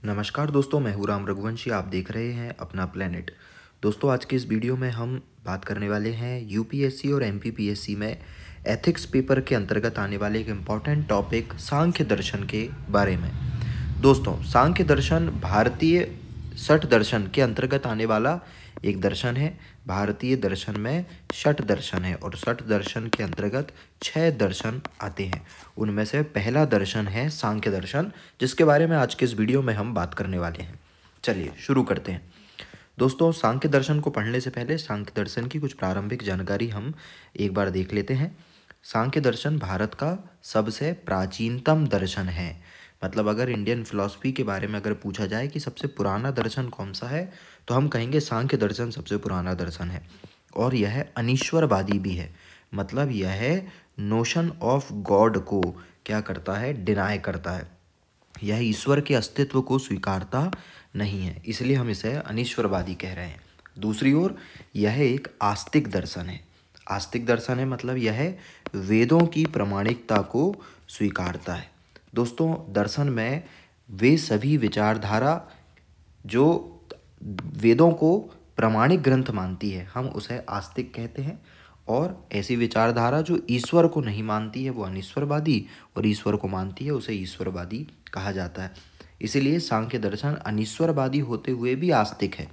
नमस्कार दोस्तों, मैं हूँ राम रघुवंशी। आप देख रहे हैं अपना प्लेनेट। दोस्तों, आज के इस वीडियो में हम बात करने वाले हैं यूपीएससी और एमपीपीएससी में एथिक्स पेपर के अंतर्गत आने वाले एक इम्पॉर्टेंट टॉपिक सांख्य दर्शन के बारे में। दोस्तों, सांख्य दर्शन भारतीय षट दर्शन के अंतर्गत आने वाला एक दर्शन है। भारतीय दर्शन में षट दर्शन है और षट दर्शन के अंतर्गत 6 दर्शन आते हैं। उनमें से पहला दर्शन है सांख्य दर्शन, जिसके बारे में आज के इस वीडियो में हम बात करने वाले हैं। चलिए शुरू करते हैं। दोस्तों, सांख्य दर्शन को पढ़ने से पहले सांख्य दर्शन की कुछ प्रारंभिक जानकारी हम एक बार देख लेते हैं। सांख्य दर्शन भारत का सबसे प्राचीनतम दर्शन है। मतलब अगर इंडियन फिलॉसफी के बारे में अगर पूछा जाए कि सबसे पुराना दर्शन कौन सा है, तो हम कहेंगे सांख्य दर्शन सबसे पुराना दर्शन है। और यह अनीश्वरवादी भी है। मतलब यह नोशन ऑफ गॉड को क्या करता है, डिनाय करता है। यह ईश्वर के अस्तित्व को स्वीकारता नहीं है, इसलिए हम इसे अनीश्वरवादी कह रहे हैं। दूसरी ओर यह एक आस्तिक दर्शन है। आस्तिक दर्शन है मतलब यह वेदों की प्रामाणिकता को स्वीकारता है। दोस्तों, दर्शन में वे सभी विचारधारा जो वेदों को प्रामाणिक ग्रंथ मानती है, हम उसे आस्तिक कहते हैं। और ऐसी विचारधारा जो ईश्वर को नहीं मानती है वो अनीश्वरवादी, और ईश्वर को मानती है उसे ईश्वरवादी कहा जाता है। इसीलिए सांख्य दर्शन अनीश्वरवादी होते हुए भी आस्तिक है।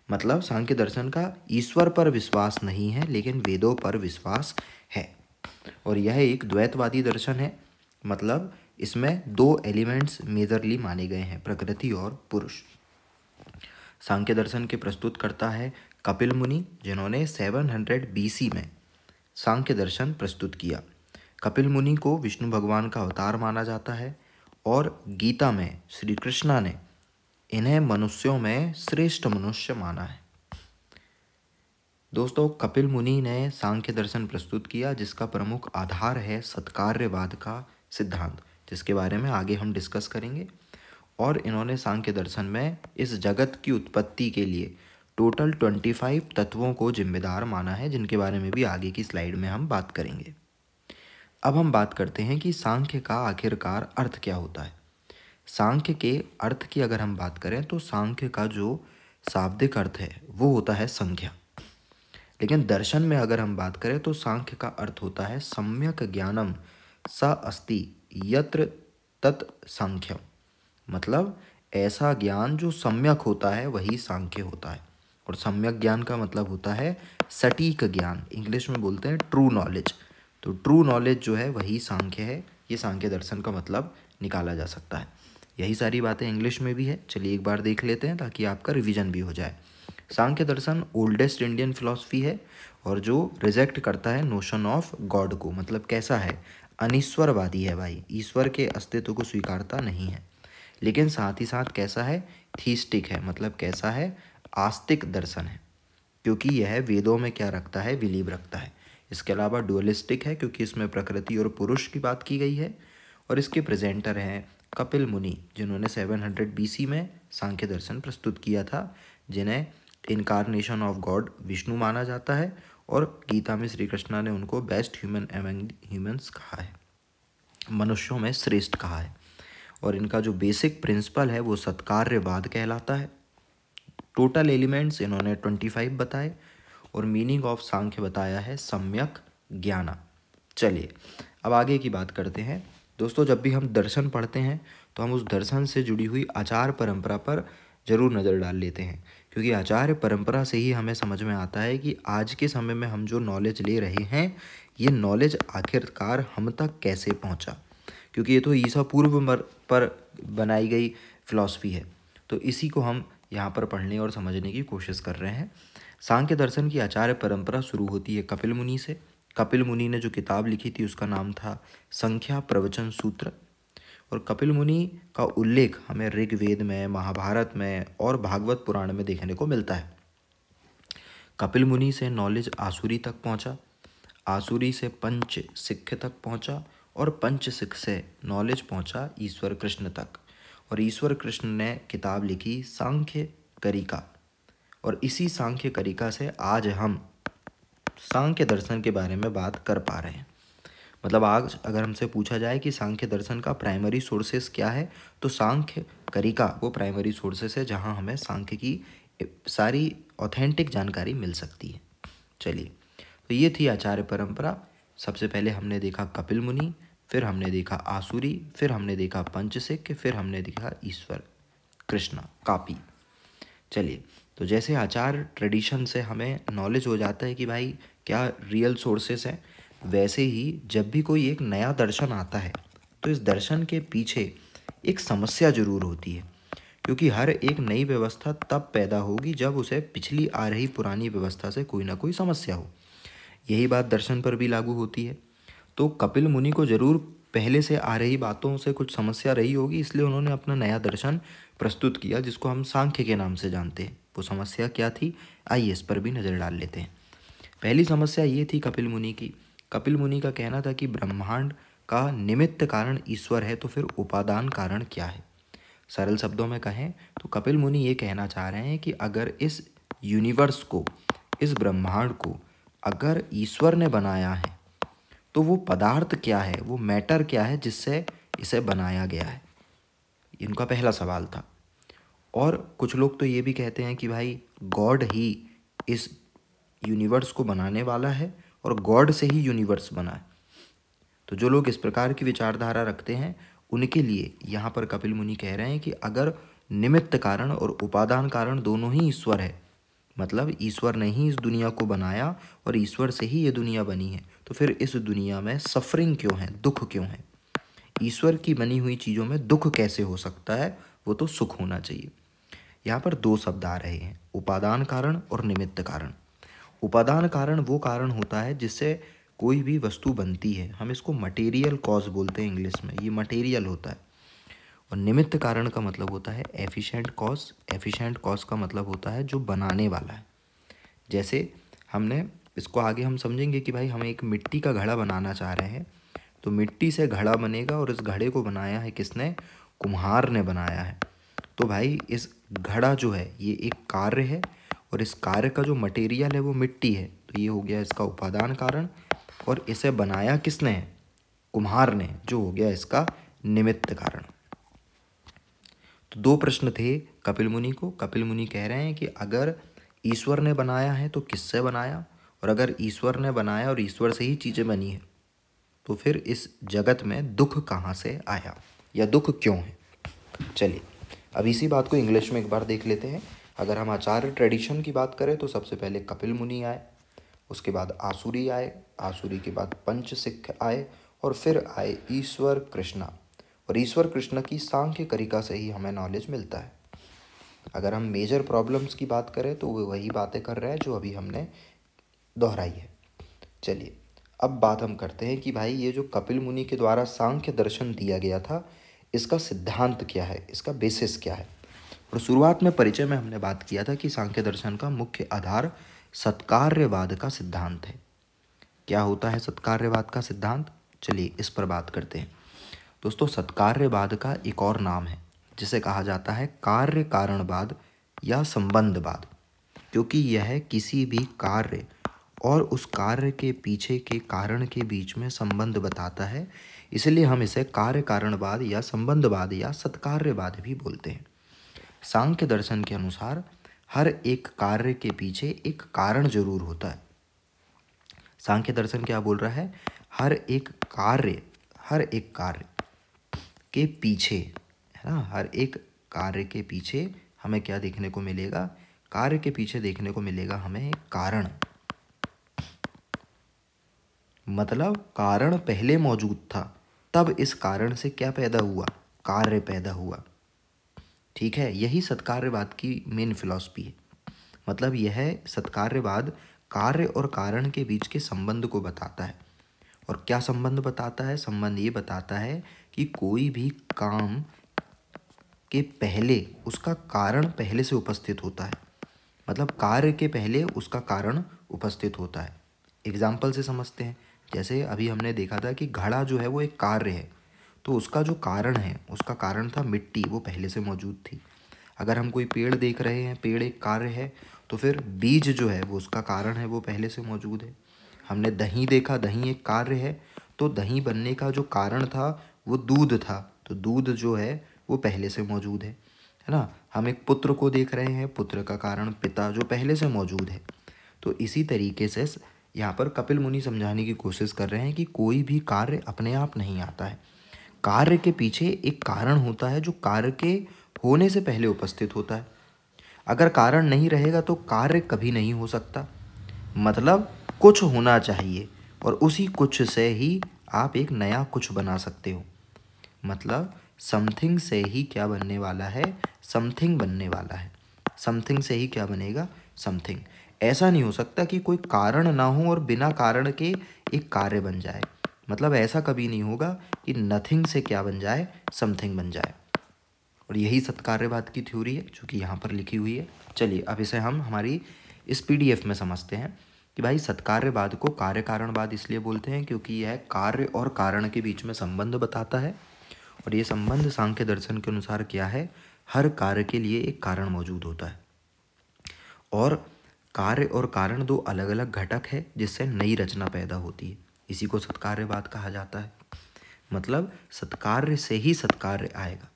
मतलब सांख्य दर्शन का ईश्वर पर विश्वास नहीं है, लेकिन वेदों पर विश्वास है। और यह एक द्वैतवादी दर्शन है। मतलब इसमें 2 एलिमेंट्स मेजरली माने गए हैं, प्रकृति और पुरुष। सांख्य दर्शन के प्रस्तुत करता है कपिल मुनि, जिन्होंने 700 BC में सांख्य दर्शन प्रस्तुत किया। कपिल मुनि को विष्णु भगवान का अवतार माना जाता है और गीता में श्री कृष्णा ने इन्हें मनुष्यों में श्रेष्ठ मनुष्य माना है। दोस्तों, कपिल मुनि ने सांख्य दर्शन प्रस्तुत किया, जिसका प्रमुख आधार है सत्कार्यवाद का सिद्धांत, जिसके बारे में आगे हम डिस्कस करेंगे। और इन्होंने सांख्य दर्शन में इस जगत की उत्पत्ति के लिए टोटल 25 तत्वों को जिम्मेदार माना है, जिनके बारे में भी आगे की स्लाइड में हम बात करेंगे। अब हम बात करते हैं कि सांख्य का आखिरकार अर्थ क्या होता है। सांख्य के अर्थ की अगर हम बात करें तो सांख्य का जो शाब्दिक अर्थ है वो होता है संख्या। लेकिन दर्शन में अगर हम बात करें तो सांख्य का अर्थ होता है सम्यक ज्ञानम स अस्ति यत्र तत् सांख्यम। मतलब ऐसा ज्ञान जो सम्यक होता है वही सांख्य होता है। और सम्यक ज्ञान का मतलब होता है सटीक ज्ञान, इंग्लिश में बोलते हैं ट्रू नॉलेज। तो ट्रू नॉलेज जो है वही सांख्य है। ये सांख्य दर्शन का मतलब निकाला जा सकता है। यही सारी बातें इंग्लिश में भी है। चलिए एक बार देख लेते हैं ताकि आपका रिवीजन भी हो जाए। सांख्य दर्शन ओल्डेस्ट इंडियन फिलॉसफी है और जो रिजेक्ट करता है नोशन ऑफ गॉड को। मतलब कैसा है, अनीश्वरवादी है भाई, ईश्वर के अस्तित्व को स्वीकारता नहीं है। लेकिन साथ ही साथ कैसा है, थीस्टिक है। मतलब कैसा है, आस्तिक दर्शन है, क्योंकि यह वेदों में क्या रखता है, बिलीव रखता है। इसके अलावा डुअलिस्टिक है, क्योंकि इसमें प्रकृति और पुरुष की बात की गई है। और इसके प्रेजेंटर हैं कपिल मुनि, जिन्होंने 700 BC में सांख्य दर्शन प्रस्तुत किया था, जिन्हें इनकारनेशन ऑफ गॉड विष्णु माना जाता है। और गीता में श्री कृष्णा ने उनको बेस्ट ह्यूमन एमंग ह्यूमंस कहा है, मनुष्यों में श्रेष्ठ कहा है। और इनका जो बेसिक प्रिंसिपल है वो सत्कार्यवाद कहलाता है। टोटल एलिमेंट्स इन्होंने 25 बताए और मीनिंग ऑफ सांख्य बताया है सम्यक ज्ञाना। चलिए अब आगे की बात करते हैं। दोस्तों, जब भी हम दर्शन पढ़ते हैं तो हम उस दर्शन से जुड़ी हुई आचार परंपरा पर जरूर नज़र डाल लेते हैं, क्योंकि आचार्य परंपरा से ही हमें समझ में आता है कि आज के समय में हम जो नॉलेज ले रहे हैं ये नॉलेज आखिरकार हम तक कैसे पहुंचा। क्योंकि ये तो ईसा पूर्व पर बनाई गई फिलॉसफी है, तो इसी को हम यहाँ पर पढ़ने और समझने की कोशिश कर रहे हैं। सांख्य दर्शन की आचार्य परंपरा शुरू होती है कपिल मुनि से। कपिल मुनि ने जो किताब लिखी थी उसका नाम था संख्या प्रवचन सूत्र। और कपिल मुनि का उल्लेख हमें ऋग्वेद में, महाभारत में और भागवत पुराण में देखने को मिलता है। कपिल मुनि से नॉलेज आसुरी तक पहुंचा, आसुरी से पंच सिख तक पहुंचा और पंच सिख से नॉलेज पहुंचा ईश्वर कृष्ण तक। और ईश्वर कृष्ण ने किताब लिखी सांख्य करिका। और इसी सांख्य करिका से आज हम सांख्य दर्शन के बारे में बात कर पा रहे हैं। मतलब आज अगर हमसे पूछा जाए कि सांख्य दर्शन का प्राइमरी सोर्सेस क्या है, तो सांख्य करिका वो प्राइमरी सोर्सेस है जहाँ हमें सांख्य की सारी ऑथेंटिक जानकारी मिल सकती है। चलिए, तो ये थी आचार्य परंपरा। सबसे पहले हमने देखा कपिल मुनि, फिर हमने देखा आसुरी, फिर हमने देखा पंचसिक, फिर हमने देखा ईश्वर कृष्णा कापी। चलिए, तो जैसे आचार ट्रेडिशन से हमें नॉलेज हो जाता है कि भाई क्या रियल सोर्सेस हैं, वैसे ही जब भी कोई एक नया दर्शन आता है तो इस दर्शन के पीछे एक समस्या जरूर होती है, क्योंकि हर एक नई व्यवस्था तब पैदा होगी जब उसे पिछली आ रही पुरानी व्यवस्था से कोई ना कोई समस्या हो। यही बात दर्शन पर भी लागू होती है। तो कपिल मुनि को जरूर पहले से आ रही बातों से कुछ समस्या रही होगी, इसलिए उन्होंने अपना नया दर्शन प्रस्तुत किया जिसको हम सांख्य के नाम से जानते हैं। वो समस्या क्या थी, आइए इस पर भी नज़र डाल लेते हैं। पहली समस्या ये थी कपिल मुनि की। कपिल मुनि का कहना था कि ब्रह्मांड का निमित्त कारण ईश्वर है, तो फिर उपादान कारण क्या है। सरल शब्दों में कहें तो कपिल मुनि ये कहना चाह रहे हैं कि अगर इस यूनिवर्स को, इस ब्रह्मांड को अगर ईश्वर ने बनाया है तो वो पदार्थ क्या है, वो मैटर क्या है जिससे इसे बनाया गया है। इनका पहला सवाल था। और कुछ लोग तो ये भी कहते हैं कि भाई गॉड ही इस यूनिवर्स को बनाने वाला है और गॉड से ही यूनिवर्स बना है। तो जो लोग इस प्रकार की विचारधारा रखते हैं उनके लिए यहाँ पर कपिल मुनि कह रहे हैं कि अगर निमित्त कारण और उपादान कारण दोनों ही ईश्वर है, मतलब ईश्वर ने ही इस दुनिया को बनाया और ईश्वर से ही ये दुनिया बनी है, तो फिर इस दुनिया में सफरिंग क्यों है, दुख क्यों है। ईश्वर की बनी हुई चीज़ों में दुख कैसे हो सकता है, वो तो सुख होना चाहिए। यहाँ पर दो शब्द आ रहे हैं, उपादान कारण और निमित्त कारण। उपादान कारण वो कारण होता है जिससे कोई भी वस्तु बनती है, हम इसको मटेरियल कॉज बोलते हैं इंग्लिश में, ये मटेरियल होता है। और निमित्त कारण का मतलब होता है एफिशिएंट कॉज। एफिशिएंट कॉज का मतलब होता है जो बनाने वाला है। जैसे हमने इसको आगे हम समझेंगे कि भाई हमें एक मिट्टी का घड़ा बनाना चाह रहे हैं, तो मिट्टी से घड़ा बनेगा और इस घड़े को बनाया है किसने, कुम्हार ने बनाया है। तो भाई इस घड़ा जो है ये एक कार्य है और इस कार्य का जो मटेरियल है वो मिट्टी है, तो ये हो गया इसका उपादान कारण। और इसे बनाया किसने है, कुम्हार ने, जो हो गया इसका निमित्त कारण। तो दो प्रश्न थे कपिल मुनि को। कपिल मुनि कह रहे हैं कि अगर ईश्वर ने बनाया है तो किससे बनाया, और अगर ईश्वर ने बनाया और ईश्वर से ही चीज़ें बनी है तो फिर इस जगत में दुख कहाँ से आया या दुख क्यों है। चलिए, अब इसी बात को इंग्लिश में एक बार देख लेते हैं। अगर हम आचार्य ट्रेडिशन की बात करें तो सबसे पहले कपिल मुनि आए, उसके बाद आसुरी आए, आसुरी के बाद पंचसिक आए, और फिर आए ईश्वर कृष्णा। और ईश्वर कृष्ण की सांख्य करिका से ही हमें नॉलेज मिलता है। अगर हम मेजर प्रॉब्लम्स की बात करें तो वो वही बातें कर रहे हैं जो अभी हमने दोहराई है। चलिए, अब बात हम करते हैं कि भाई ये जो कपिल मुनि के द्वारा सांख्य दर्शन दिया गया था, इसका सिद्धांत क्या है, इसका बेसिस क्या है। और शुरुआत में परिचय में हमने बात किया था कि सांख्य दर्शन का मुख्य आधार सत्कार्यवाद का सिद्धांत है। क्या होता है सत्कार्यवाद का सिद्धांत, चलिए इस पर बात करते हैं। दोस्तों, सत्कार्यवाद का एक और नाम है जिसे कहा जाता है कार्य कारणवाद या संबंधवाद, क्योंकि यह किसी भी कार्य और उस कार्य के पीछे के कारण के बीच में संबंध बताता है, इसलिए हम इसे कार्य कारणवाद या संबंधवाद या सत्कार्यवाद भी बोलते हैं। सांख्य दर्शन के अनुसार हर एक कार्य के पीछे एक कारण जरूर होता है। सांख्य दर्शन क्या बोल रहा है, हर एक कार्य के पीछे, है ना, हर एक कार्य के पीछे हमें क्या देखने को मिलेगा, कार्य के पीछे देखने को मिलेगा हमें एक कारण। मतलब कारण पहले मौजूद था, तब इस कारण से क्या पैदा हुआ, कार्य पैदा हुआ। ठीक है, यही सत्कार्यवाद की मेन फिलॉसफी है। मतलब यह सत्कार्यवाद कार्य और कारण के बीच के संबंध को बताता है। और क्या संबंध बताता है, संबंध ये बताता है कि कोई भी काम के पहले उसका कारण पहले से उपस्थित होता है, मतलब कार्य के पहले उसका कारण उपस्थित होता है। एग्जाम्पल से समझते हैं, जैसे अभी हमने देखा था कि घड़ा जो है वो एक कार्य है, तो उसका जो कारण है, उसका कारण था मिट्टी, वो पहले से मौजूद थी। अगर हम कोई पेड़ देख रहे हैं, पेड़ एक कार्य है, तो फिर बीज जो है वो उसका कारण है, वो पहले से मौजूद है। हमने दही देखा, दही एक कार्य है, तो दही बनने का जो कारण था वो दूध था, तो दूध जो है वो पहले से मौजूद है ना। हम एक पुत्र को देख रहे हैं, पुत्र का कारण पिता जो पहले से मौजूद है। तो इसी तरीके से यहाँ पर कपिल मुनि समझाने की कोशिश कर रहे हैं कि कोई भी कार्य अपने आप नहीं आता है, कार्य के पीछे एक कारण होता है जो कार्य के होने से पहले उपस्थित होता है। अगर कारण नहीं रहेगा तो कार्य कभी नहीं हो सकता। मतलब कुछ होना चाहिए और उसी कुछ से ही आप एक नया कुछ बना सकते हो। मतलब समथिंग से ही क्या बनने वाला है, समथिंग बनने वाला है। समथिंग से ही क्या बनेगा, समथिंग। ऐसा नहीं हो सकता कि कोई कारण ना हो और बिना कारण के एक कार्य बन जाए। मतलब ऐसा कभी नहीं होगा कि नथिंग से क्या बन जाए, समथिंग बन जाए। और यही सत्कार्यवाद की थ्योरी है जो कि यहाँ पर लिखी हुई है। चलिए अब इसे हम हमारी इस पीडीएफ में समझते हैं कि भाई सत्कार्यवाद को कार्य कारणवाद इसलिए बोलते हैं क्योंकि यह कार्य और कारण के बीच में संबंध बताता है। और ये संबंध सांख्य दर्शन के अनुसार क्या है, हर कार्य के लिए एक कारण मौजूद होता है और कार्य और कारण दो अलग अलग घटक है जिससे नई रचना पैदा होती है। इसी को सत्कार्यवाद कहा जाता है। मतलब सत्कार्य से ही सत्कार्य आएगा।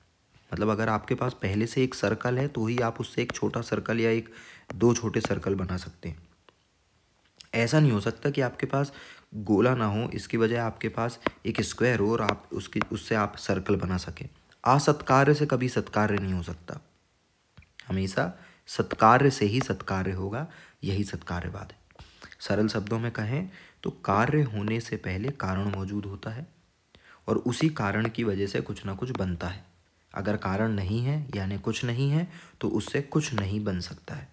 मतलब अगर आपके पास पहले से एक सर्कल है तो ही आप उससे एक छोटा सर्कल या एक दो छोटे सर्कल बना सकते हैं। ऐसा नहीं हो सकता कि आपके पास गोला ना हो, इसकी वजह आपके पास एक स्क्वायर हो और आप उससे आप सर्कल बना सकें। असत्कार्य से कभी सत्कार्य नहीं हो सकता, हमेशा सत्कार्य से ही सत्कार्य होगा। यही सत्कार्यवाद है। सरल शब्दों में कहें तो कार्य होने से पहले कारण मौजूद होता है और उसी कारण की वजह से कुछ ना कुछ बनता है। अगर कारण नहीं है यानी कुछ नहीं है तो उससे कुछ नहीं बन सकता है।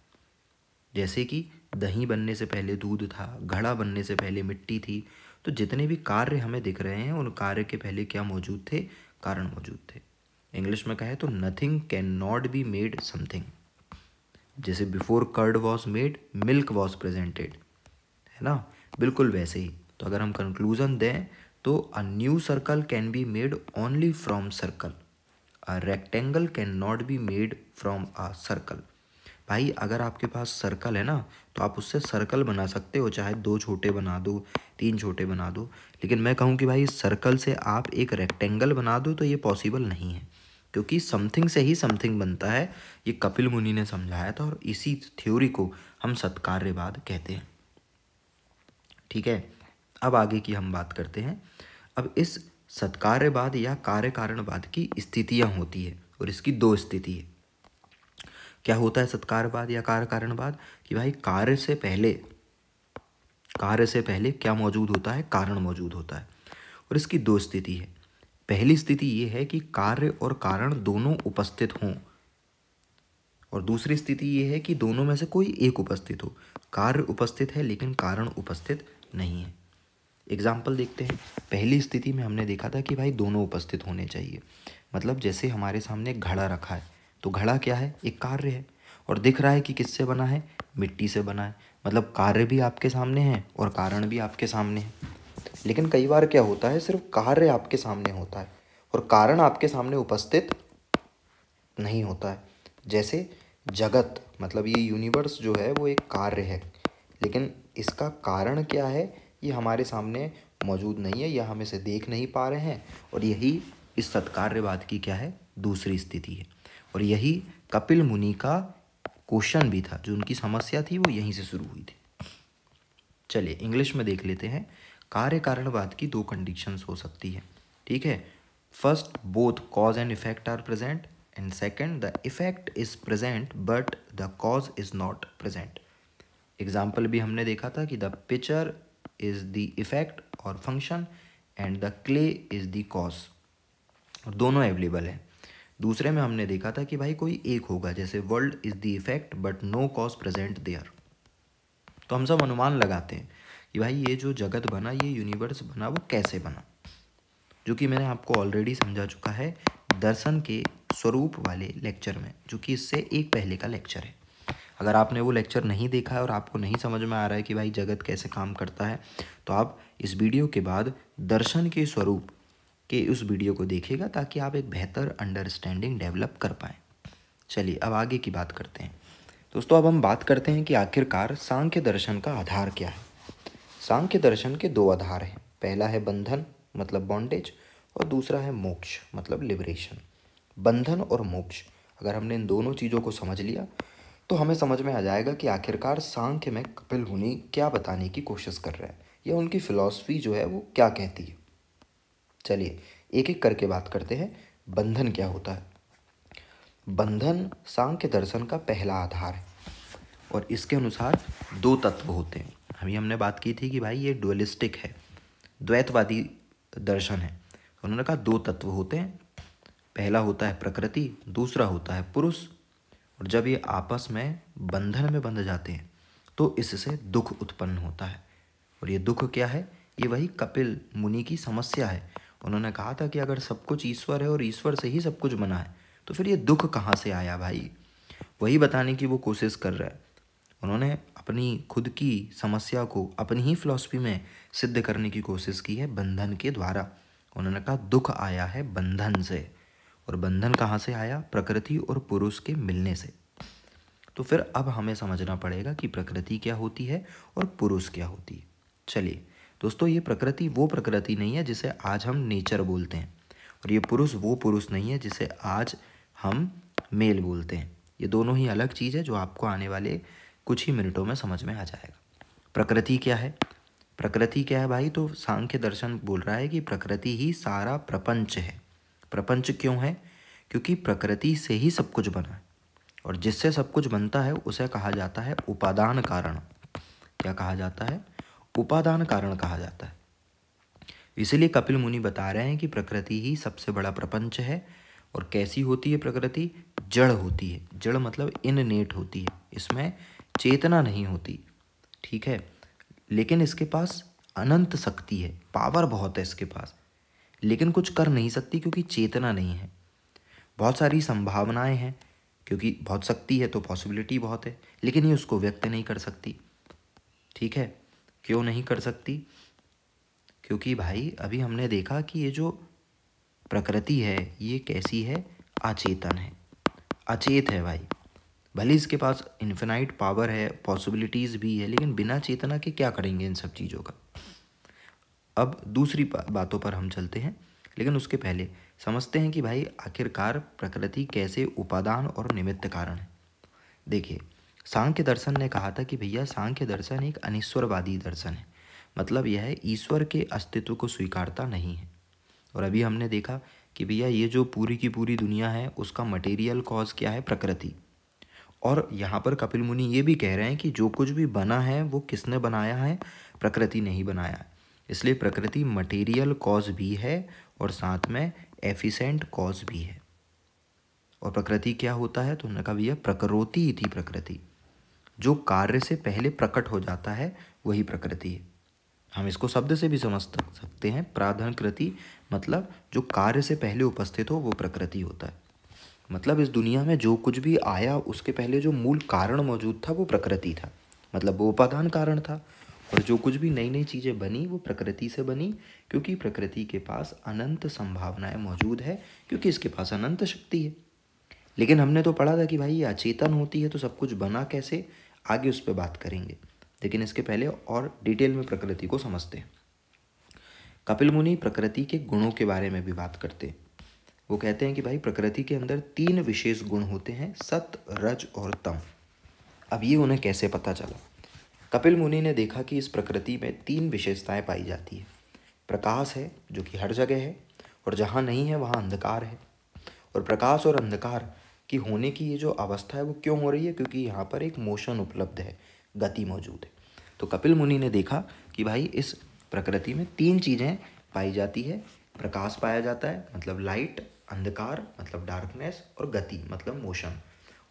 जैसे कि दही बनने से पहले दूध था, घड़ा बनने से पहले मिट्टी थी। तो जितने भी कार्य हमें दिख रहे हैं उन कार्य के पहले क्या मौजूद थे, कारण मौजूद थे। इंग्लिश में कहे तो nothing can not be made something. जैसे before curd was made milk was presented, है ना, बिल्कुल वैसे ही। तो अगर हम कंक्लूजन दें तो a new circle can be made only from circle, a rectangle can not be made from a circle. भाई अगर आपके पास सर्कल है ना तो आप उससे सर्कल बना सकते हो, चाहे 2 छोटे बना दो, 3 छोटे बना दो। लेकिन मैं कहूँ कि भाई इस सर्कल से आप एक रेक्टेंगल बना दो तो ये पॉसिबल नहीं है, क्योंकि समथिंग से ही समथिंग बनता है। ये कपिल मुनि ने समझाया था और इसी थ्योरी को हम सत्कार्यवाद कहते हैं। ठीक है, अब आगे की हम बात करते हैं। अब इस सत्कार्यवाद या कार्य कारणवाद की स्थितियाँ होती है और इसकी 2 स्थिति है। क्या होता है सत्कार्यवाद या कार्य कारणवाद कि भाई कार्य से पहले क्या मौजूद होता है, कारण मौजूद होता है। और इसकी 2 स्थिति है। पहली स्थिति ये है कि कार्य और कारण दोनों उपस्थित हों और दूसरी स्थिति ये है कि दोनों में से कोई एक उपस्थित हो। कार्य उपस्थित है लेकिन कारण उपस्थित नहीं है। एग्जाम्पल देखते हैं। पहली स्थिति में हमने देखा था कि भाई दोनों उपस्थित होने चाहिए। मतलब जैसे हमारे सामने एक घड़ा रखा है तो घड़ा क्या है, एक कार्य है और दिख रहा है कि किससे बना है, मिट्टी से बना है। मतलब कार्य भी आपके सामने है और कारण भी आपके सामने है। लेकिन कई बार क्या होता है, सिर्फ कार्य आपके सामने होता है और कारण आपके सामने उपस्थित नहीं होता है। जैसे जगत, मतलब ये यूनिवर्स जो है वो एक कार्य है लेकिन इसका कारण क्या है ये हमारे सामने मौजूद नहीं है या हम इसे देख नहीं पा रहे हैं। और यही इस सत्कार्यवाद की क्या है, दूसरी स्थिति है। और यही कपिल मुनि का क्वेश्चन भी था, जो उनकी समस्या थी वो यहीं से शुरू हुई थी। चलिए इंग्लिश में देख लेते हैं। कार्य कारणवाद की 2 कंडीशंस हो सकती है। ठीक है, first both cause and effect are present and second the effect is present but the cause is not present. Example भी हमने देखा था कि the picture is the effect और function and the clay is the cause, और दोनों available है। दूसरे में हमने देखा था कि भाई कोई एक होगा, जैसे world is the effect but no cause present there. तो हम सब अनुमान लगाते हैं कि भाई ये जो जगत बना, ये यूनिवर्स बना, वो कैसे बना, जो कि मैंने आपको ऑलरेडी समझा चुका है दर्शन के स्वरूप वाले लेक्चर में, जो कि इससे एक पहले का लेक्चर है। अगर आपने वो लेक्चर नहीं देखा है और आपको नहीं समझ में आ रहा है कि भाई जगत कैसे काम करता है, तो आप इस वीडियो के बाद दर्शन के स्वरूप के उस वीडियो को देखिएगा ताकि आप एक बेहतर अंडरस्टैंडिंग डेवलप कर पाएँ। चलिए अब आगे की बात करते हैं। दोस्तों अब हम बात करते हैं कि आखिरकार सांख्य दर्शन का आधार क्या है। सांख्य दर्शन के 2 आधार हैं। पहला है बंधन मतलब बॉन्डेज, और दूसरा है मोक्ष मतलब लिबरेशन। बंधन और मोक्ष, अगर हमने इन दोनों चीज़ों को समझ लिया तो हमें समझ में आ जाएगा कि आखिरकार सांख्य में कपिल मुनि क्या बताने की कोशिश कर रहे हैं या उनकी फिलॉसफी जो है वो क्या कहती है। चलिए एक एक करके बात करते हैं। बंधन क्या होता है? बंधन सांख्य दर्शन का पहला आधार है और इसके अनुसार दो तत्व होते हैं। अभी हमने बात की थी कि भाई ये डुअलिस्टिक है, द्वैतवादी दर्शन है। उन्होंने कहा दो तत्व होते हैं, पहला होता है प्रकृति, दूसरा होता है पुरुष। और जब ये आपस में बंधन में बंध जाते हैं तो इससे दुख उत्पन्न होता है। और ये दुख क्या है? ये वही कपिल मुनि की समस्या है। उन्होंने कहा था कि अगर सब कुछ ईश्वर है और ईश्वर से ही सब कुछ बना है तो फिर ये दुख कहाँ से आया भाई? वही बताने की वो कोशिश कर रहा है। उन्होंने अपनी खुद की समस्या को अपनी ही फिलॉसफी में सिद्ध करने की कोशिश की है बंधन के द्वारा। उन्होंने कहा दुख आया है बंधन से, और बंधन कहाँ से आया? प्रकृति और पुरुष के मिलने से। तो फिर अब हमें समझना पड़ेगा कि प्रकृति क्या होती है और पुरुष क्या होती है। चलिए दोस्तों, ये प्रकृति वो प्रकृति नहीं है जिसे आज हम नेचर बोलते हैं, और ये पुरुष वो पुरुष नहीं है जिसे आज हम मेल बोलते हैं। ये दोनों ही अलग चीज़ है जो आपको आने वाले कुछ ही मिनटों में समझ में आ जाएगा। प्रकृति क्या है? प्रकृति क्या है भाई? तो सांख्य दर्शन बोल रहा है कि प्रकृति ही सारा प्रपंच है। प्रपंच क्यों है? क्योंकि प्रकृति से ही सब कुछ बना है, और जिससे सब कुछ बनता है उसे कहा जाता है उपादान कारण। क्या कहा जाता है? उपादान कारण कहा जाता है। इसीलिए कपिल मुनि बता रहे हैं कि प्रकृति ही सबसे बड़ा प्रपंच है। और कैसी होती है प्रकृति? जड़ होती है। जड़ मतलब इननेट होती है, इसमें चेतना नहीं होती, ठीक है। लेकिन इसके पास अनंत शक्ति है, पावर बहुत है इसके पास, लेकिन कुछ कर नहीं सकती क्योंकि चेतना नहीं है। बहुत सारी संभावनाएं हैं क्योंकि बहुत शक्ति है तो पॉसिबिलिटी बहुत है, लेकिन ये उसको व्यक्त नहीं कर सकती, ठीक है। क्यों नहीं कर सकती? क्योंकि भाई अभी हमने देखा कि ये जो प्रकृति है ये कैसी है? अचेतन है, अचेत है भाई। भले इसके पास इन्फिनाइट पावर है, पॉसिबिलिटीज़ भी है, लेकिन बिना चेतना के क्या करेंगे इन सब चीज़ों का। अब दूसरी बातों पर हम चलते हैं, लेकिन उसके पहले समझते हैं कि भाई आखिरकार प्रकृति कैसे उपादान और निमित्त कारण है। देखिए, सांख्य दर्शन ने कहा था कि भैया सांख्य दर्शन एक अनिश्वरवादी दर्शन है, मतलब यह है ईश्वर के अस्तित्व को स्वीकारता नहीं है। और अभी हमने देखा कि भैया ये जो पूरी की पूरी दुनिया है उसका मटेरियल कॉज क्या है? प्रकृति। और यहाँ पर कपिल मुनि ये भी कह रहे हैं कि जो कुछ भी बना है वो किसने बनाया है? प्रकृति ने ही बनाया है। इसलिए प्रकृति मटेरियल कॉज भी है और साथ में एफिशिएंट कॉज भी है। और प्रकृति क्या होता है? तो उन्होंने कहा भैया प्रकृति थी प्रकृति, जो कार्य से पहले प्रकट हो जाता है वही प्रकृति है। हम इसको शब्द से भी समझ सकते हैं, प्राधान्यकृति मतलब जो कार्य से पहले उपस्थित हो वो प्रकृति होता है। मतलब इस दुनिया में जो कुछ भी आया उसके पहले जो मूल कारण मौजूद था वो प्रकृति था, मतलब वो उपादान कारण था। और जो कुछ भी नई नई चीज़ें बनी वो प्रकृति से बनी, क्योंकि प्रकृति के पास अनंत संभावनाएं मौजूद है, क्योंकि इसके पास अनंत शक्ति है। लेकिन हमने तो पढ़ा था कि भाई ये अचेतन होती है तो सब कुछ बना कैसे, आगे उस पर बात करेंगे। लेकिन इसके पहले और डिटेल में प्रकृति को समझते हैं। कपिल मुनि प्रकृति के गुणों के बारे में भी बात करते हैं। वो कहते हैं कि भाई प्रकृति के अंदर 3 विशेष गुण होते हैं, सत, रज और तम। अब ये उन्हें कैसे पता चला? कपिल मुनि ने देखा कि इस प्रकृति में 3 विशेषताएं पाई जाती है। प्रकाश है जो कि हर जगह है, और जहाँ नहीं है वहाँ अंधकार है। और प्रकाश और अंधकार की होने की ये जो अवस्था है वो क्यों हो रही है? क्योंकि यहाँ पर एक मोशन उपलब्ध है, गति मौजूद है। तो कपिल मुनि ने देखा कि भाई इस प्रकृति में 3 चीज़ें पाई जाती है। प्रकाश पाया जाता है मतलब लाइट, अंधकार मतलब डार्कनेस, और गति मतलब मोशन।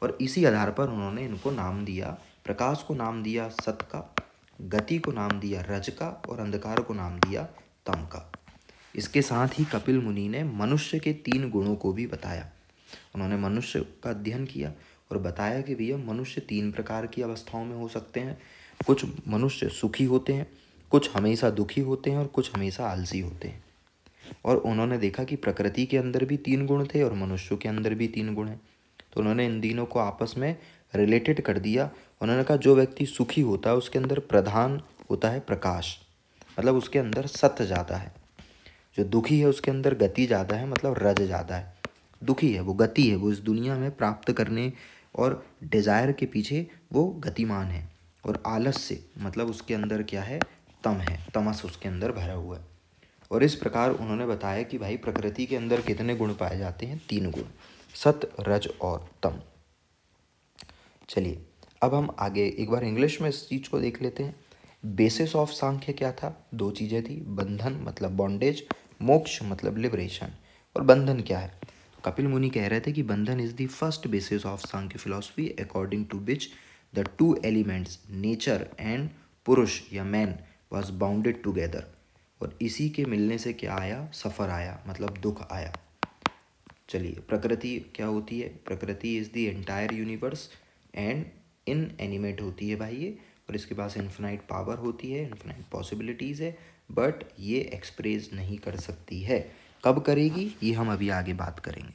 और इसी आधार पर उन्होंने इनको नाम दिया, प्रकाश को नाम दिया सत का, गति को नाम दिया रज का, और अंधकार को नाम दिया तम का। इसके साथ ही कपिल मुनि ने मनुष्य के 3 गुणों को भी बताया। उन्होंने मनुष्य का अध्ययन किया और बताया कि भैया मनुष्य 3 प्रकार की अवस्थाओं में हो सकते हैं। कुछ मनुष्य सुखी होते हैं, कुछ हमेशा दुखी होते हैं, और कुछ हमेशा आलसी होते हैं। और उन्होंने देखा कि प्रकृति के अंदर भी 3 गुण थे और मनुष्यों के अंदर भी 3 गुण हैं। तो उन्होंने इन तीनों को आपस में रिलेटेड कर दिया। उन्होंने कहा जो व्यक्ति सुखी होता है उसके अंदर प्रधान होता है प्रकाश, मतलब उसके अंदर सत्य ज़्यादा है। जो दुखी है उसके अंदर गति ज़्यादा है, मतलब रज ज़्यादा है। दुखी है वो गति है, वो इस दुनिया में प्राप्त करने और डिज़ायर के पीछे वो गतिमान है। और आलस्य मतलब उसके अंदर क्या है, तम है, तमस उसके अंदर भरा हुआ है। और इस प्रकार उन्होंने बताया कि भाई प्रकृति के अंदर कितने गुण पाए जाते हैं, 3 गुण, सत, रज और तम। चलिए अब हम आगे एक बार इंग्लिश में इस चीज़ को देख लेते हैं। बेसिस ऑफ सांख्य क्या था, 2 चीज़ें थी, बंधन मतलब बॉन्डेज, मोक्ष मतलब लिबरेशन। और बंधन क्या है, कपिल मुनि कह रहे थे कि bandhan is the first basis of Sankhya philosophy according to which the 2 elements nature and purusha या मैन वॉज बाउंडेड टूगेदर। और इसी के मिलने से क्या आया, सफ़र आया, मतलब दुख आया। चलिए प्रकृति क्या होती है, प्रकृति is the entire universe and in animate होती है भाई ये, और इसके पास इन्फिनाइट पावर होती है, इन्फिनाइट पॉसिबिलिटीज़ है, बट ये एक्सप्रेस नहीं कर सकती है। कब करेगी ये हम अभी आगे बात करेंगे।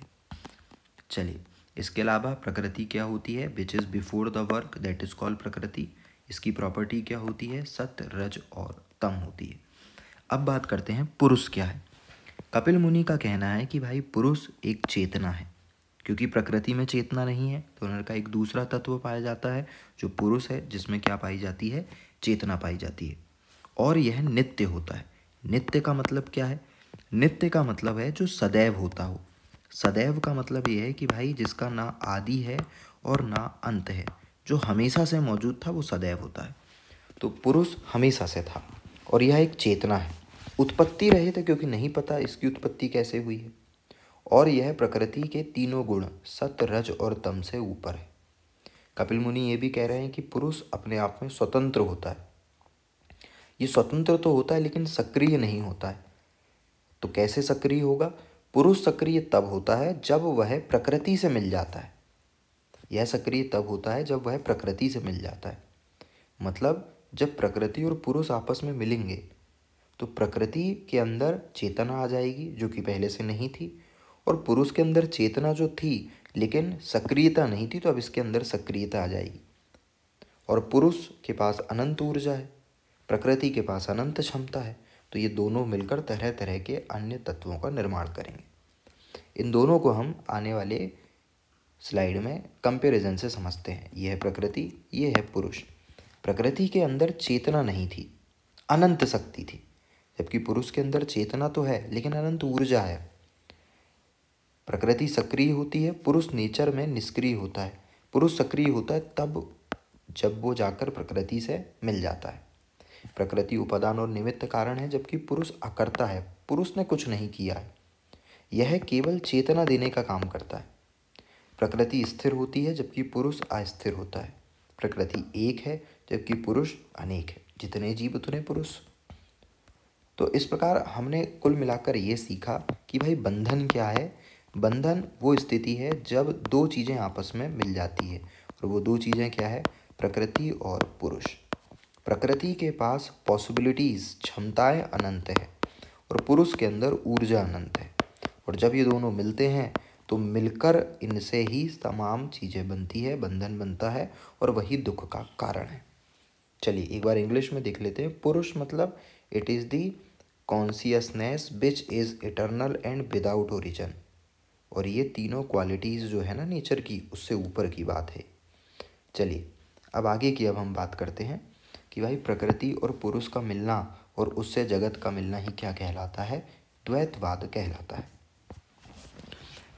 चलिए इसके अलावा प्रकृति क्या होती है, which is before the work that is called प्रकृति। इसकी प्रॉपर्टी क्या होती है, सत्य, रज और तम होती है। अब बात करते हैं पुरुष क्या है। कपिल मुनि का कहना है कि भाई पुरुष एक चेतना है, क्योंकि प्रकृति में चेतना नहीं है तो उनका एक दूसरा तत्व पाया जाता है जो पुरुष है, जिसमें क्या पाई जाती है, चेतना पाई जाती है। और यह नित्य होता है। नित्य का मतलब क्या है, नित्य का मतलब है जो सदैव होता हो। सदैव का मतलब यह है कि भाई जिसका ना आदि है और ना अंत है, जो हमेशा से मौजूद था वो सदैव होता है। तो पुरुष हमेशा से था और यह एक चेतना है। उत्पत्ति रहित है क्योंकि नहीं पता इसकी उत्पत्ति कैसे हुई है। और यह प्रकृति के 3 गुण सत, रज और तम से ऊपर है। कपिल मुनि ये भी कह रहे हैं कि पुरुष अपने आप में स्वतंत्र होता है। ये स्वतंत्र तो होता है लेकिन सक्रिय नहीं होता है। तो कैसे सक्रिय होगा, पुरुष सक्रिय तब होता है जब वह प्रकृति से मिल जाता है। यह सक्रिय तब होता है जब वह प्रकृति से मिल जाता है। मतलब जब प्रकृति और पुरुष आपस में मिलेंगे तो प्रकृति के अंदर चेतना आ जाएगी जो कि पहले से नहीं थी, और पुरुष के अंदर चेतना जो थी लेकिन सक्रियता नहीं थी, तो अब इसके अंदर सक्रियता आ जाएगी। और पुरुष के पास अनंत ऊर्जा है, प्रकृति के पास अनंत क्षमता है, तो ये दोनों मिलकर तरह तरह के अन्य तत्वों का निर्माण करेंगे। इन दोनों को हम आने वाले स्लाइड में कंपैरिजन से समझते हैं। यह है प्रकृति, ये है पुरुष। प्रकृति के अंदर चेतना नहीं थी, अनंत शक्ति थी, जबकि पुरुष के अंदर चेतना तो है लेकिन अनंत ऊर्जा है। प्रकृति सक्रिय होती है, पुरुष नेचर में निष्क्रिय होता है। पुरुष सक्रिय होता है तब जब वो जाकर प्रकृति से मिल जाता है। प्रकृति उपादान और निमित्त कारण है, जबकि पुरुष अकर्ता है, पुरुष ने कुछ नहीं किया है, यह केवल चेतना देने का काम करता है। प्रकृति स्थिर होती है जबकि पुरुष अस्थिर होता है। प्रकृति एक है जबकि पुरुष अनेक है, जितने जीव उतने पुरुष। तो इस प्रकार हमने कुल मिलाकर ये सीखा कि भाई बंधन क्या है। बंधन वो स्थिति है जब 2 चीज़ें आपस में मिल जाती है, और वो 2 चीज़ें क्या है, प्रकृति और पुरुष। प्रकृति के पास पॉसिबिलिटीज़, क्षमताएं अनंत है, और पुरुष के अंदर ऊर्जा अनंत है। और जब ये दोनों मिलते हैं तो मिलकर इनसे ही तमाम चीज़ें बनती है, बंधन बनता है, और वही दुख का कारण है। चलिए एक बार इंग्लिश में देख लेते हैं। पुरुष मतलब it is the consciousness which is eternal and without origin. और ये तीनों क्वालिटीज़ जो है ना नेचर की, उससे ऊपर की बात है। चलिए अब आगे की अब हम बात करते हैं कि भाई प्रकृति और पुरुष का मिलना और उससे जगत का मिलना ही क्या कहलाता है, द्वैतवाद कहलाता है।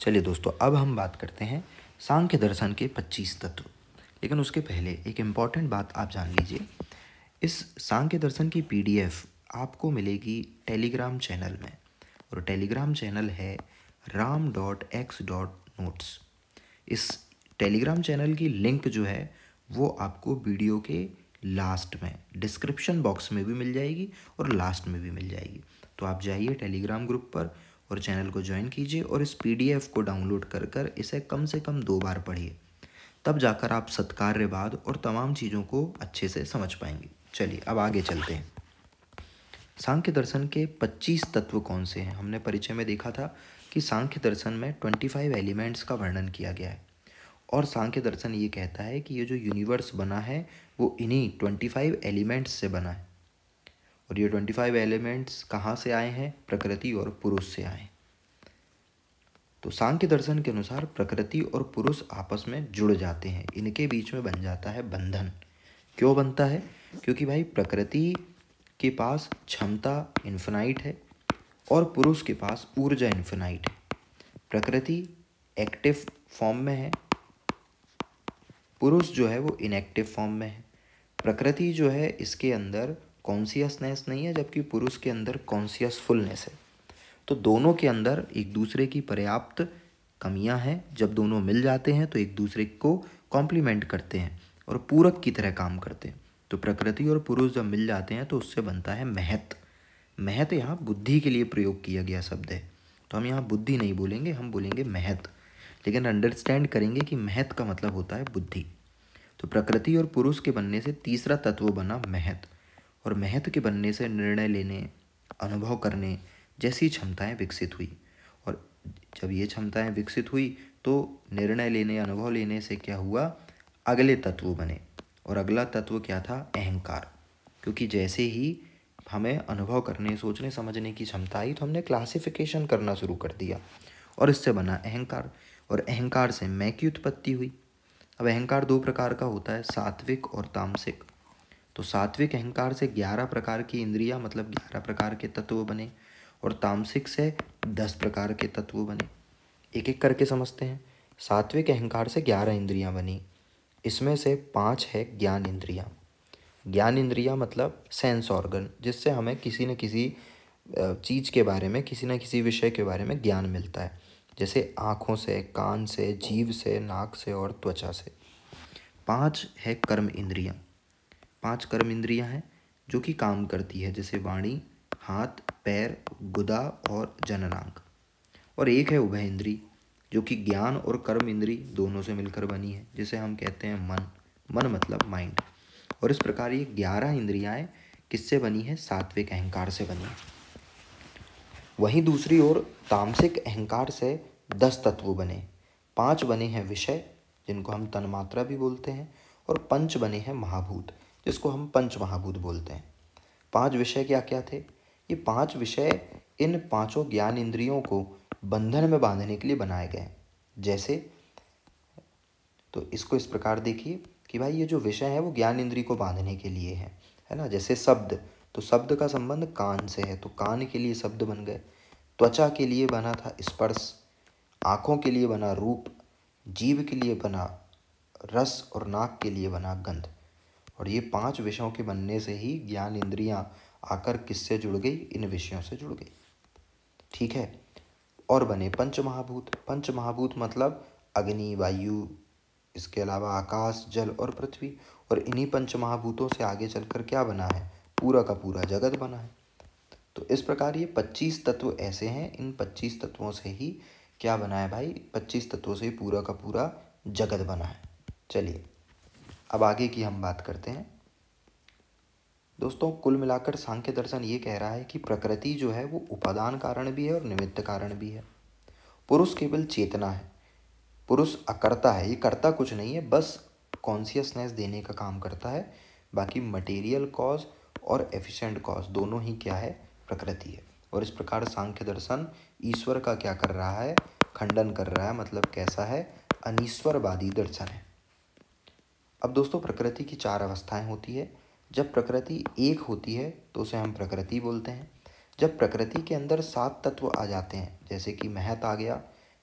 चलिए दोस्तों अब हम बात करते हैं सांख्य दर्शन के 25 तत्व। लेकिन उसके पहले एक इम्पॉर्टेंट बात आप जान लीजिए। इस सांख्य दर्शन की PDF आपको मिलेगी टेलीग्राम चैनल में, और टेलीग्राम चैनल है ram.x.notes। इस टेलीग्राम चैनल की लिंक जो है वो आपको वीडियो के लास्ट में डिस्क्रिप्शन बॉक्स में भी मिल जाएगी और लास्ट में भी मिल जाएगी। तो आप जाइए टेलीग्राम ग्रुप पर और चैनल को ज्वाइन कीजिए, और इस PDF को डाउनलोड कर इसे कम से कम 2 बार पढ़िए, तब जाकर आप सत्कार्यवाद और तमाम चीज़ों को अच्छे से समझ पाएंगे। चलिए अब आगे चलते हैं। सांख्य दर्शन के 25 तत्व कौन से हैं। हमने परिचय में देखा था कि सांख्य दर्शन में 25 एलिमेंट्स का वर्णन किया गया है, और सांख्य दर्शन ये कहता है कि ये जो यूनिवर्स बना है वो इन्हीं 25 एलिमेंट्स से बना है। और ये 25 एलिमेंट्स कहाँ से आए हैं? प्रकृति और पुरुष से आए। तो सांख्य दर्शन के अनुसार प्रकृति और पुरुष आपस में जुड़ जाते हैं, इनके बीच में बन जाता है बंधन। क्यों बनता है? क्योंकि भाई प्रकृति के पास क्षमता इन्फिनाइट है और पुरुष के पास ऊर्जा इन्फिनाइट है। प्रकृति एक्टिव फॉर्म में है, पुरुष जो है वो इनएक्टिव फॉर्म में है। प्रकृति जो है इसके अंदर कॉन्शियसनेस नहीं है, जबकि पुरुष के अंदर कॉन्शियसफुलनेस है। तो दोनों के अंदर एक दूसरे की पर्याप्त कमियां हैं। जब दोनों मिल जाते हैं तो एक दूसरे को कॉम्प्लीमेंट करते हैं और पूरक की तरह काम करते हैं। तो प्रकृति और पुरुष जब मिल जाते हैं तो उससे बनता है महत। महत यहाँ बुद्धि के लिए प्रयोग किया गया शब्द है, तो हम यहाँ बुद्धि नहीं बोलेंगे, हम बोलेंगे महत। लेकिन अंडरस्टैंड करेंगे कि महत का मतलब होता है बुद्धि। तो प्रकृति और पुरुष के बनने से तीसरा तत्व बना महत, और महत के बनने से निर्णय लेने, अनुभव करने जैसी क्षमताएं विकसित हुई। और जब ये क्षमताएं विकसित हुई तो निर्णय लेने, अनुभव लेने से क्या हुआ? अगले तत्व बने। और अगला तत्व क्या था? अहंकार। क्योंकि जैसे ही हमें अनुभव करने, सोचने समझने की क्षमता आई तो हमने क्लासिफिकेशन करना शुरू कर दिया और इससे बना अहंकार। और अहंकार से मैं की उत्पत्ति हुई। अब अहंकार दो प्रकार का होता है, सात्विक और तामसिक। तो सात्विक अहंकार से 11 प्रकार की इंद्रियां, मतलब 11 प्रकार के तत्व बने, और तामसिक से 10 प्रकार के तत्व बने। एक एक करके समझते हैं। सात्विक अहंकार से 11 इंद्रियां बनी, इसमें से 5 है ज्ञान इंद्रियां। ज्ञान इंद्रियां मतलब सेंस ऑर्गन, जिससे हमें किसी न किसी चीज़ के बारे में, किसी न किसी विषय के बारे में ज्ञान मिलता है, जैसे आँखों से, कान से, जीभ से, नाक से और त्वचा से। 5 है कर्म इंद्रियां। 5 कर्म इंद्रियां हैं जो कि काम करती है, जैसे वाणी, हाथ, पैर, गुदा और जननांग। और एक है उभय इंद्री, जो कि ज्ञान और कर्म इंद्री दोनों से मिलकर बनी है, जिसे हम कहते हैं मन। मन मतलब माइंड। और इस प्रकार ये 11 इंद्रियाएं किससे बनी है? सात्विक अहंकार से बनी है। वहीं दूसरी ओर तामसिक अहंकार से 10 तत्व बने। 5 बने हैं विषय, जिनको हम तन्मात्रा भी बोलते हैं, और 5 बने हैं महाभूत, जिसको हम पंच महाभूत बोलते हैं। 5 विषय क्या क्या थे? ये 5 विषय इन पांचों ज्ञान इंद्रियों को बंधन में बांधने के लिए बनाए गए। जैसे, तो इसको इस प्रकार देखिए कि भाई ये जो विषय है वो ज्ञान इंद्री को बांधने के लिए है ना। जैसे शब्द, तो शब्द का संबंध कान से है, तो कान के लिए शब्द बन गए। त्वचा के लिए बना था स्पर्श, आँखों के लिए बना रूप, जीभ के लिए बना रस और नाक के लिए बना गंध। और ये 5 विषयों के बनने से ही ज्ञान इंद्रियां आकर किससे जुड़ गई? इन विषयों से जुड़ गई। ठीक है। और बने पंच महाभूत। पंच महाभूत मतलब अग्नि, वायु, इसके अलावा आकाश, जल और पृथ्वी। और इन्हीं पंच महाभूतों से आगे चलकर क्या बना है? पूरा का पूरा जगत बना है। तो इस प्रकार ये 25 तत्व ऐसे हैं, इन 25 तत्वों से ही क्या बना है भाई? 25 तत्वों से ही पूरा का पूरा जगत बना है। चलिए अब आगे की हम बात करते हैं। दोस्तों, कुल मिलाकर सांख्य दर्शन ये कह रहा है कि प्रकृति जो है वो उपादान कारण भी है और निमित्त कारण भी है। पुरुष केवल चेतना है, पुरुष अकर्ता है, ये करता कुछ नहीं है, बस कॉन्शियसनेस देने का काम करता है। बाकी मटेरियल कॉज और एफिशिएंट कॉज दोनों ही क्या है? प्रकृति है। और इस प्रकार सांख्य दर्शन ईश्वर का क्या कर रहा है? खंडन कर रहा है। मतलब कैसा है? अनीश्वरवादी दर्शन है। अब दोस्तों, प्रकृति की 4 अवस्थाएं होती है। जब प्रकृति एक होती है तो उसे हम प्रकृति बोलते हैं। जब प्रकृति के अंदर 7 तत्व आ जाते हैं, जैसे कि महत आ गया,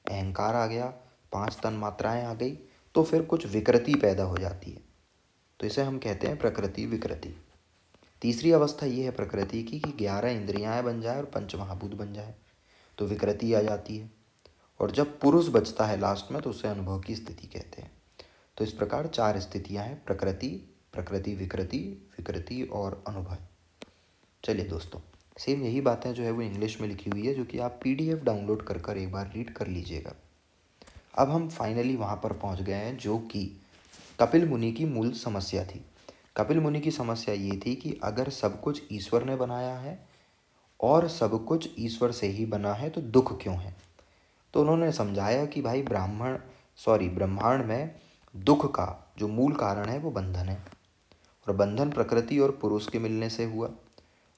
अहंकार आ गया, 5 तन्मात्राएं आ गई, तो फिर कुछ विकृति पैदा हो जाती है, तो इसे हम कहते हैं प्रकृति विकृति। तीसरी अवस्था ये है प्रकृति की कि 11 इंद्रियां बन जाए और पंच महाभूत बन जाए, तो विकृति आ जाती है। और जब पुरुष बचता है लास्ट में तो उसे अनुभव की स्थिति कहते हैं। तो इस प्रकार 4 स्थितियां हैं, प्रकृति, प्रकृति विकृति, विकृति और अनुभव। चलिए दोस्तों, सेम यही बातें जो है वो इंग्लिश में लिखी हुई है, जो कि आप PDF डाउनलोड कर एक बार रीड कर लीजिएगा। अब हम फाइनली वहाँ पर पहुँच गए हैं जो कि कपिल मुनि की मूल समस्या थी। कपिल मुनि की समस्या ये थी कि अगर सब कुछ ईश्वर ने बनाया है और सब कुछ ईश्वर से ही बना है तो दुख क्यों है। तो उन्होंने समझाया कि भाई ब्रह्मांड में दुख का जो मूल कारण है वो बंधन है, और बंधन प्रकृति और पुरुष के मिलने से हुआ।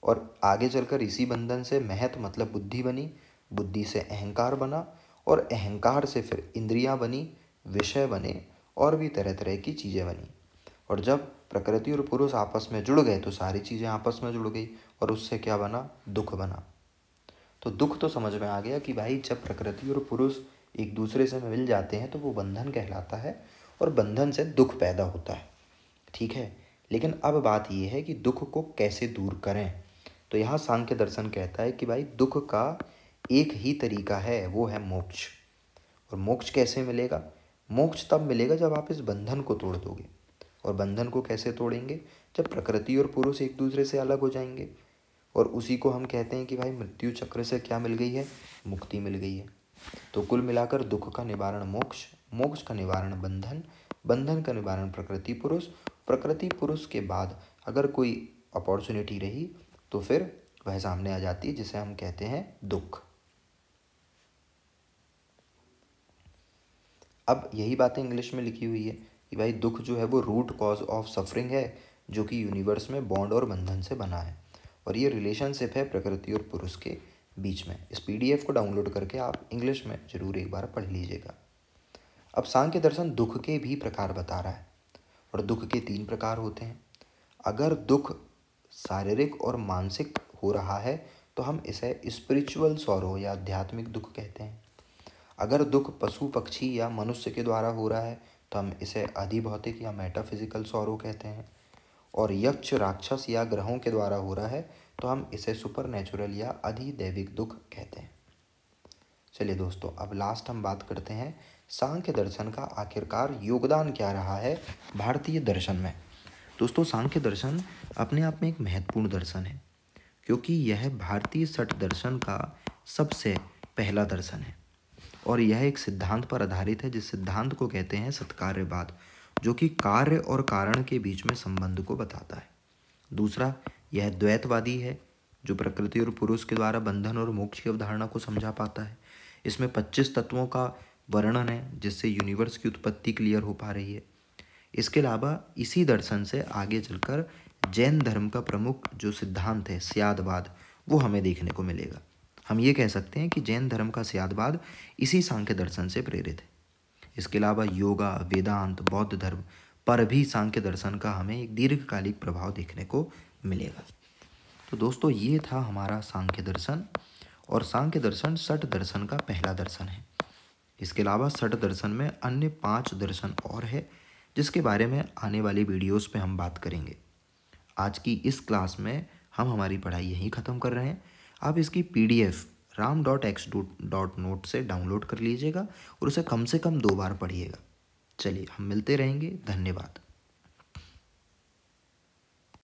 और आगे चलकर इसी बंधन से महत मतलब बुद्धि बनी, बुद्धि से अहंकार बना, और अहंकार से फिर इंद्रियां बनी, विषय बने, और भी तरह तरह की चीज़ें बनी। और जब प्रकृति और पुरुष आपस में जुड़ गए तो सारी चीज़ें आपस में जुड़ गई, और उससे क्या बना? दुख बना। तो दुख तो समझ में आ गया कि भाई जब प्रकृति और पुरुष एक दूसरे से मिल जाते हैं तो वो बंधन कहलाता है, और बंधन से दुख पैदा होता है। ठीक है, लेकिन अब बात ये है कि दुख को कैसे दूर करें। तो यहाँ सांख्य दर्शन कहता है कि भाई दुख का एक ही तरीका है, वो है मोक्ष। और मोक्ष कैसे मिलेगा? मोक्ष तब मिलेगा जब आप इस बंधन को तोड़ दोगे। और बंधन को कैसे तोड़ेंगे? जब प्रकृति और पुरुष एक दूसरे से अलग हो जाएंगे। और उसी को हम कहते हैं कि भाई मृत्यु चक्र से क्या मिल गई है? मुक्ति मिल गई है। तो कुल मिलाकर दुख का निवारण मोक्ष, मोक्ष का निवारण बंधन, बंधन का निवारण प्रकृति पुरुष, प्रकृति पुरुष के बाद अगर कोई अपॉर्चुनिटी रही तो फिर वह सामने आ जाती है, जिसे हम कहते हैं दुख। अब यही बातें इंग्लिश में लिखी हुई है कि भाई दुख जो है वो रूट कॉज ऑफ सफरिंग है, जो कि यूनिवर्स में बॉन्ड और बंधन से बना है। और ये रिलेशनशिप है प्रकृति और पुरुष के बीच में। इस पीडीएफ को डाउनलोड करके आप इंग्लिश में ज़रूर एक बार पढ़ लीजिएगा। अब सांख्य दर्शन दुख के भी प्रकार बता रहा है, और दुख के 3 प्रकार होते हैं। अगर दुख शारीरिक और मानसिक हो रहा है तो हम इसे स्पिरिचुअल सॉरो या आध्यात्मिक दुख कहते हैं। अगर दुख पशु पक्षी या मनुष्य के द्वारा हो रहा है तो हम इसे अधिभौतिक या मेटाफिजिकल सॉरो कहते हैं। और यक्ष राक्षस या ग्रहों के द्वारा हो रहा है तो हम इसे सुपर नेचुरल या अधिदैविक दुख कहते हैं। चलिए दोस्तों, अब लास्ट हम बात करते हैं सांख्य दर्शन का आखिरकार योगदान क्या रहा है भारतीय दर्शन में। दोस्तों, सांख्य दर्शन अपने आप में एक महत्वपूर्ण दर्शन है, क्योंकि यह भारतीय सठ दर्शन का सबसे पहला दर्शन है। और यह एक सिद्धांत पर आधारित है, जिस सिद्धांत को कहते हैं सत्कार्यवाद, जो कि कार्य और कारण के बीच में संबंध को बताता है। दूसरा, यह द्वैतवादी है, जो प्रकृति और पुरुष के द्वारा बंधन और मोक्ष की अवधारणा को समझा पाता है। इसमें 25 तत्वों का वर्णन है, जिससे यूनिवर्स की उत्पत्ति क्लियर हो पा रही है। इसके अलावा इसी दर्शन से आगे चलकर जैन धर्म का प्रमुख जो सिद्धांत है स्यादवाद, वो हमें देखने को मिलेगा। हम ये कह सकते हैं कि जैन धर्म का स्यादवाद इसी सांख्य दर्शन से प्रेरित है। इसके अलावा योगा, वेदांत, बौद्ध धर्म पर भी सांख्य दर्शन का हमें एक दीर्घकालिक प्रभाव देखने को मिलेगा। तो दोस्तों, ये था हमारा सांख्य दर्शन, और सांख्य दर्शन सठ दर्शन का पहला दर्शन है। इसके अलावा सठ दर्शन में अन्य 5 दर्शन और है, जिसके बारे में आने वाली वीडियोस पे हम बात करेंगे। आज की इस क्लास में हम हमारी पढ़ाई यहीं ख़त्म कर रहे हैं। आप इसकी PDF ram.x.note से डाउनलोड कर लीजिएगा और उसे कम से कम 2 बार पढ़िएगा। चलिए, हम मिलते रहेंगे। धन्यवाद।